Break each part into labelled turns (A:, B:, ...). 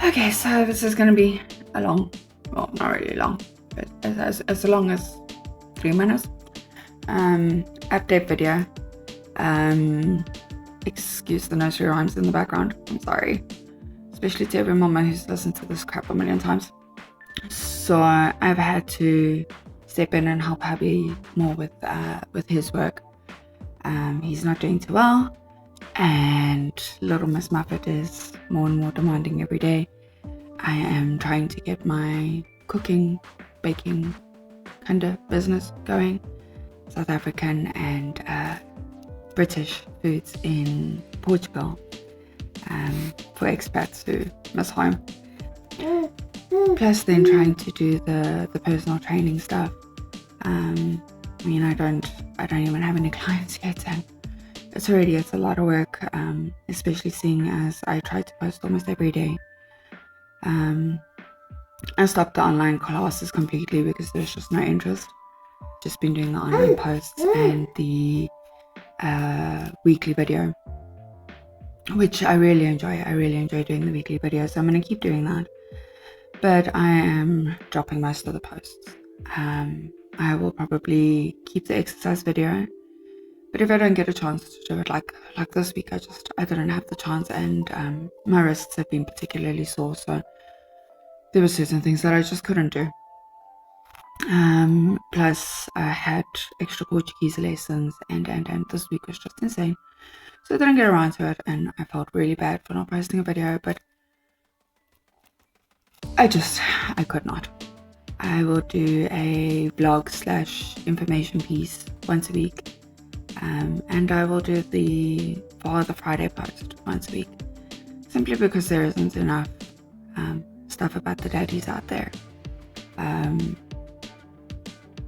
A: Okay, so this is going to be a long, well, not really long, but as long as 3 minutes update video. Excuse the nursery rhymes in the background, I'm sorry, especially to every mama who's listened to this crap a million times. So I've had to step in and help hubby more with his work. He's not doing too well, and little Miss Muffet is more and more demanding every day. I am trying to get my cooking, baking kind of business going. South African and British foods in Portugal for expats who miss home. Plus then trying to do the personal training stuff. I mean, I don't even have any clients yet, and it's a lot of work, especially seeing as I try to post almost every day. I stopped the online classes completely because there's just no interest. Just been doing the online posts and the weekly video, which I really enjoy. I really enjoy doing the weekly video, so I'm going to keep doing that. But I am dropping most of the posts. I will probably keep the exercise video, but if I don't get a chance to do it, like this week, I didn't have the chance, and my wrists have been particularly sore, so there were certain things that I just couldn't do. Plus I had extra Portuguese lessons, and this week was just insane, so I didn't get around to it, and I felt really bad for not posting a video, but I could not. I will do a vlog / information piece once a week, and I will do the Father Friday post once a week, simply because there isn't enough stuff about the daddies out there.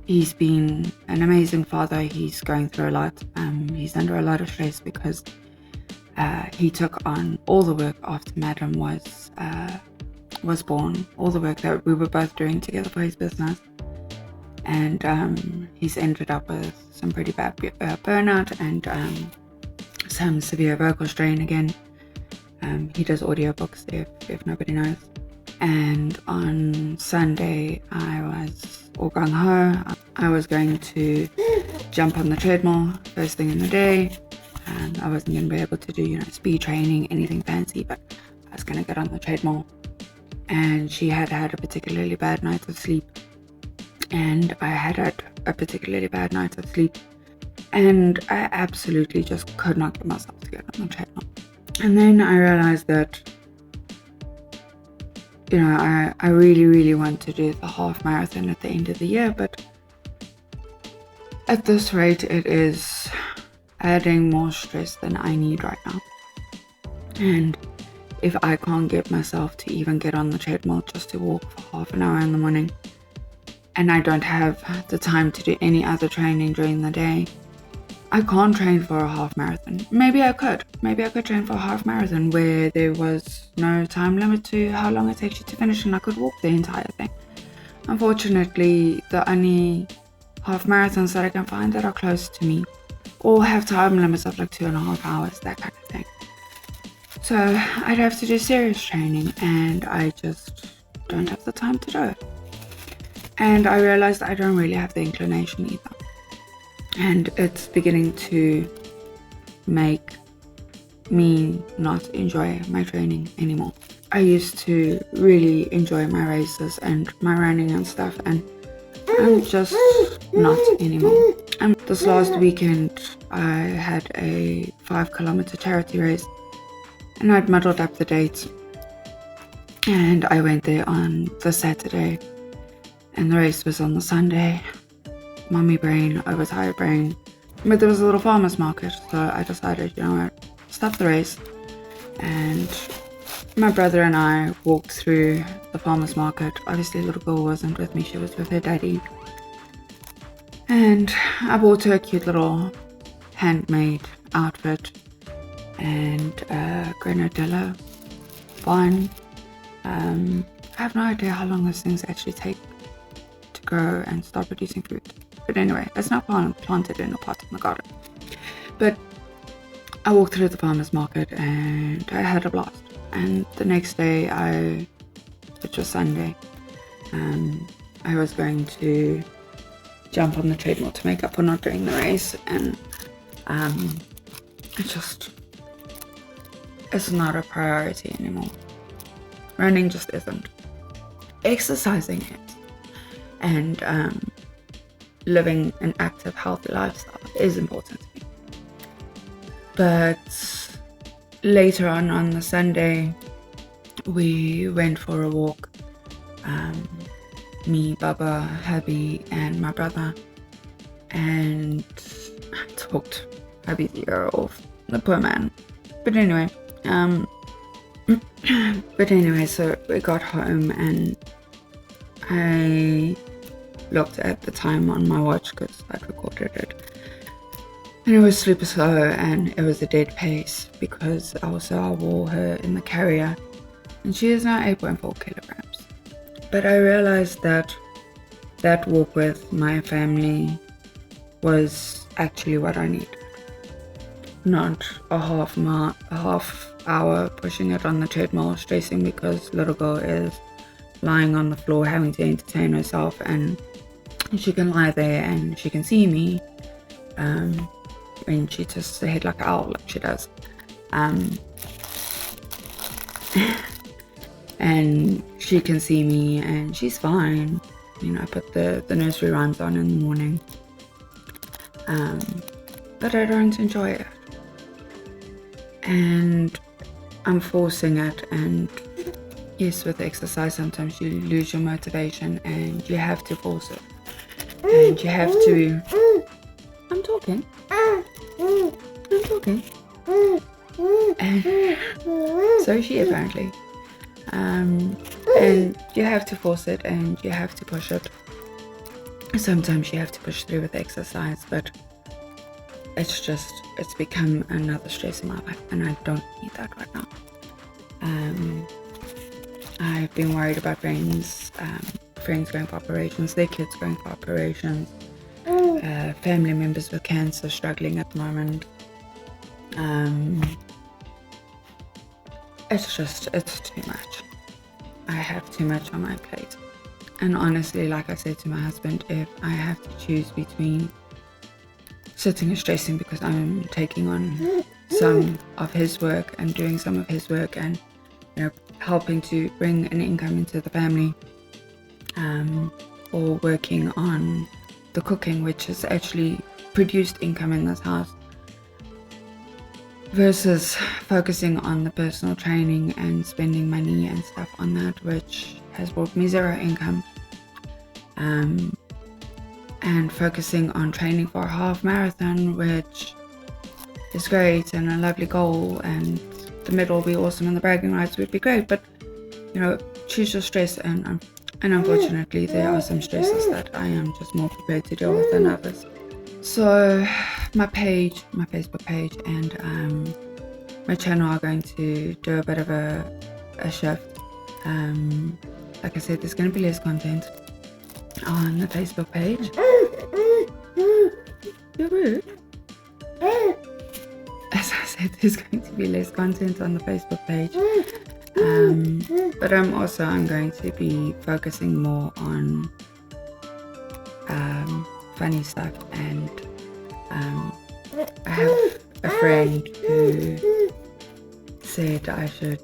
A: He's been an amazing father. He's going through a lot. He's under a lot of stress because he took on all the work after Madam was born, all the work that we were both doing together for his business, and he's ended up with some pretty bad burnout and some severe vocal strain again. He does audiobooks, if nobody knows. And on Sunday I was all gung-ho. I was going to jump on the treadmill first thing in the day. I wasn't going to be able to do speed training, anything fancy, but I was going to get on the treadmill. And she had a particularly bad night of sleep, and I had a particularly bad night of sleep, and I absolutely just could not get myself to get on the treadmill. And then I realized that I really, really want to do the half marathon at the end of the year, but at this rate it is adding more stress than I need right now. And if I can't get myself to even get on the treadmill just to walk for half an hour in the morning, and I don't have the time to do any other training during the day, I can't train for a half marathon. Maybe I could train for a half marathon where there was no time limit to how long it takes you to finish, and I could walk the entire thing. Unfortunately, the only half marathons that I can find that are close to me all have time limits of like 2.5 hours, that kind of thing. So I'd have to do serious training, and I just don't have the time to do it. And I realized I don't really have the inclination either. And it's beginning to make me not enjoy my training anymore. I used to really enjoy my races and my running and stuff, and I'm just not anymore. And this last weekend I had a 5-kilometer charity race, and I'd muddled up the dates, and I went there on the Saturday, and the race was on the Sunday. Mummy brain, overtired brain. But there was a little farmer's market, so I decided, stop the race. And my brother and I walked through the farmer's market. Obviously, little girl wasn't with me, she was with her daddy. And I bought her a cute little handmade outfit and a grenadilla bun. I have no idea how long those things actually take to grow and start producing fruit. But anyway, it's not planted in a pot in the garden. But I walked through the farmer's market and I had a blast. and the next day, which was Sunday, I was going to jump on the treadmill to make up for not doing the race, and it's not a priority anymore. Running just isn't. Exercising is, and living an active, healthy lifestyle is important to me. But later on the Sunday, we went for a walk. Me, Baba, hubby, and my brother, and I talked hubby's ear off, the poor man. But anyway, so we got home and I looked at the time on my watch because I'd recorded it, and it was super slow and it was a dead pace because I wore her in the carrier, and she is now 8.4 kilograms. But I realized that walk with my family was actually what I needed. Not a half hour pushing it on the treadmill, stressing because little girl is lying on the floor having to entertain herself, and she can lie there and she can see me when she twists her head like an owl, like she does. And she can see me and she's fine. I put the nursery rhymes on in the morning. But I don't enjoy it. And I'm forcing it, and yes, with exercise sometimes you lose your motivation and you have to force it. And you have to... I'm talking. And so is she apparently. And you have to force it and you have to push it. Sometimes you have to push through with exercise, but it's become another stress in my life, and I don't need that right now. I've been worried about friends going for operations, their kids going for operations, family members with cancer struggling at the moment. It's too much. I have too much on my plate. And honestly, like I said to my husband, if I have to choose between sitting and stressing because I'm taking on some of his work and doing some of his work and helping to bring an income into the family, or working on the cooking, which has actually produced income in this house, versus focusing on the personal training and spending money and stuff on that, which has brought me zero income, and focusing on training for a half marathon, which is great and a lovely goal, and the medal will be awesome and the bragging rights would be great, but choose your stress, and unfortunately there are some stresses that I am just more prepared to deal with than others. So my Facebook page and my channel are going to do a bit of a shift. Like I said, there's going to be less content on the Facebook page. You're rude. As I said, there's going to be less content on the Facebook page. But I'm going to be focusing more on funny stuff, and I have a friend who said I should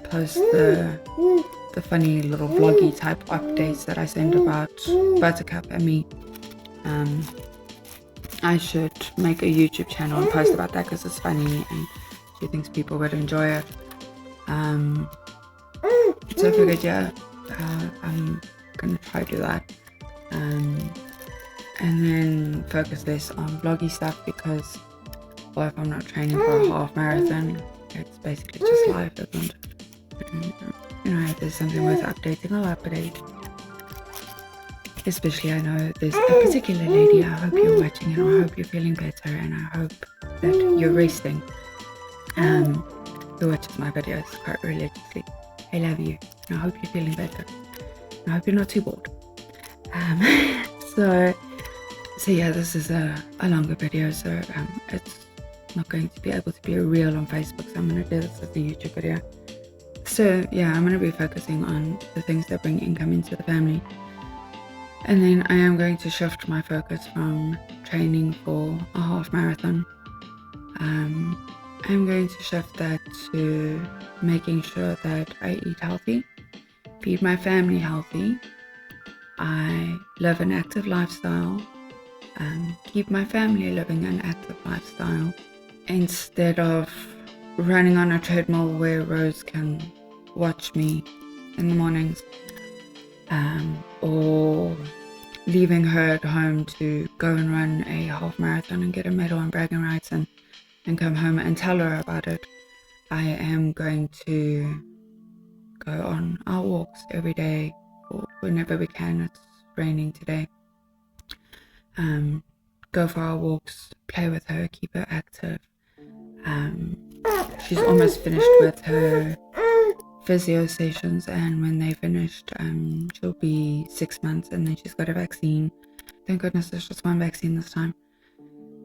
A: post the funny little vloggy type updates that I send about Buttercup and me. I should make a YouTube channel and post about that because it's funny and she thinks people would enjoy it. So I figured, I'm gonna try to do that, and then focus less on vloggy stuff, because if I'm not training for a half marathon, it's basically just life, isn't it? And, if there's something worth updating, I'll update. Especially, I know there's a particular lady, I hope you're watching, and I hope you're feeling better, and I hope that you're resting, who watches my videos quite religiously. I love you, and I hope you're feeling better, and I hope you're not too bored. So yeah, this is a longer video, so it's not going to be able to be a reel on Facebook, so I'm going to do this as a YouTube video. So yeah, I'm going to be focusing on the things that bring income into the family. And then I am going to shift my focus from training for a half marathon. I'm going to shift that to making sure that I eat healthy, feed my family healthy, I live an active lifestyle, keep my family living an active lifestyle, instead of running on a treadmill where Rose can watch me in the mornings, or leaving her at home to go and run a half marathon and get a medal and bragging rights and come home and tell her about it. I am going to go on our walks every day, or whenever we can. It's raining today. Go for our walks, play with her, keep her active. She's almost finished with her physio sessions, and when they finished, she'll be 6 months, and then she's got a vaccine. Thank goodness there's just one vaccine this time.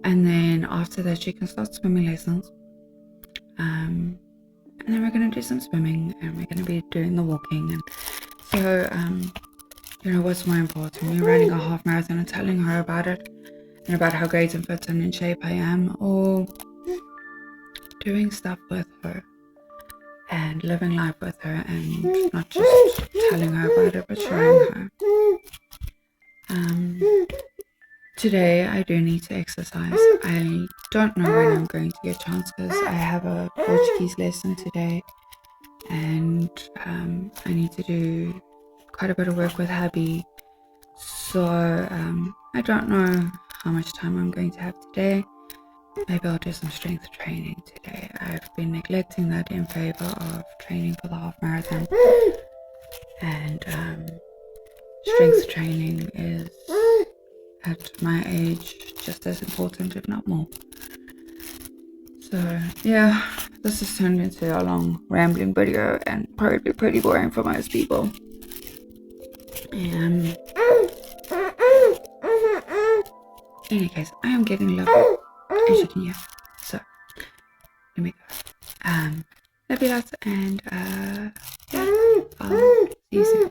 A: And then after that she can start swimming lessons, and then we're going to do some swimming, and we're going to be doing the walking. And so what's more important, me running a half marathon and telling her about it and about how great and fit and in shape I am, or doing stuff with her and living life with her, and not just telling her about it but showing her. Today I do need to exercise. I don't know when I'm going to get a chance, because I have a Portuguese lesson today, and I need to do quite a bit of work with hubby. So I don't know how much time I'm going to have today. Maybe I'll do some strength training today. I've been neglecting that in favor of training for the half marathon, and strength training is, at my age, just as important, if not more. So yeah, this has turned into a long rambling video and probably pretty boring for most people. In any case, I am getting lovely, as you can hear. So let me go. Love you lots, and yeah, I'll see you soon.